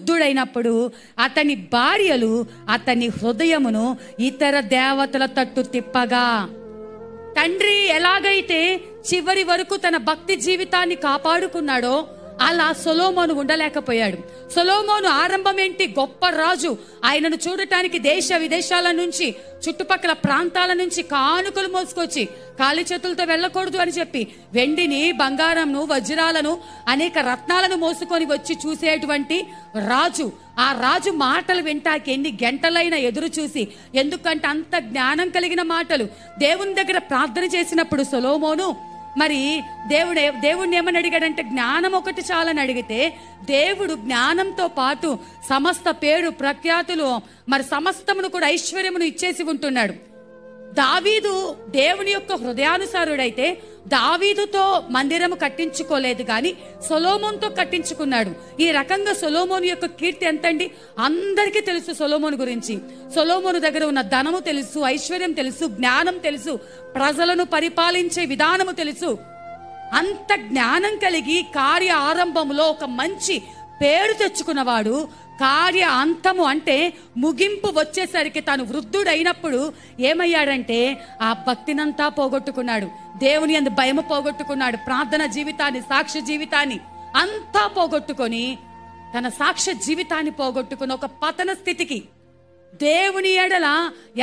వృద్ధుడైనప్పుడు అతని భార్యలు అతని హృదయమును ఇతర దేవతల తట్టు తిప్పగా, తండ్రి ఎలాగైతే చివరి వరకు తన భక్తి జీవితాన్ని కాపాడుకున్నాడో అలా సొలొమోను ఉండలేకపోయాడు. సొలొమోను ఆరంభం ఏంటి? గొప్ప రాజు. ఆయనను చూడటానికి దేశ విదేశాల నుంచి, చుట్టుపక్కల ప్రాంతాల నుంచి కానుకలు మోసుకొచ్చి, ఖాళీ చేతులతో వెళ్ళకూడదు అని చెప్పి వెండిని, బంగారంను, వజ్రాలను, అనేక రత్నాలను మోసుకొని వచ్చి చూసేటువంటి రాజు. ఆ రాజు మాటలు వింటాకి ఎన్ని గంటలైనా ఎదురు చూసి, ఎందుకంటే అంత జ్ఞానం కలిగిన మాటలు. దేవుని దగ్గర ప్రార్థన చేసినప్పుడు సొలొమోను మరి దేవుడిని ఏమని అడిగాడంటే, జ్ఞానం ఒకటి చాలని అడిగితే దేవుడు జ్ఞానంతో పాటు సమస్త పేరు ప్రఖ్యాతులు మరి సమస్తమును కూడా ఐశ్వర్యమును ఇచ్చేసి ఉంటున్నాడు. దావీదు దేవుని యొక్క హృదయానుసారుడైతే దావీదుతో మందిరము కట్టించుకోలేదు, కానీ సొలొమోనుతో కట్టించుకున్నాడు. ఈ రకంగా సొలొమోను యొక్క కీర్తి ఎంతండి, అందరికీ తెలుసు. సొలొమోను గురించి, సొలొమోను దగ్గర ఉన్న ధనము తెలుసు, ఐశ్వర్యం తెలుసు, జ్ఞానం తెలుసు, ప్రజలను పరిపాలించే విధానము తెలుసు. అంత జ్ఞానం కలిగి కార్య ఆరంభంలో ఒక మంచి పేరు తెచ్చుకున్నవాడు, కార్య అంతము అంటే ముగింపు వచ్చేసరికి తాను వృద్ధుడైనప్పుడు ఏమయ్యాడంటే ఆ భక్తినంతా పోగొట్టుకున్నాడు, దేవుని యందు భయము పోగొట్టుకున్నాడు, ప్రార్థన జీవితాన్ని, సాక్ష్య జీవితాన్ని అంతా పోగొట్టుకొని తన సాక్ష్య జీవితాన్ని పోగొట్టుకుని ఒక పతన స్థితికి, దేవుని ఎడల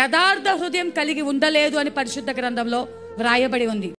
యథార్థ హృదయం కలిగి ఉండలేదు అని పరిశుద్ధ గ్రంథంలో వ్రాయబడి ఉంది.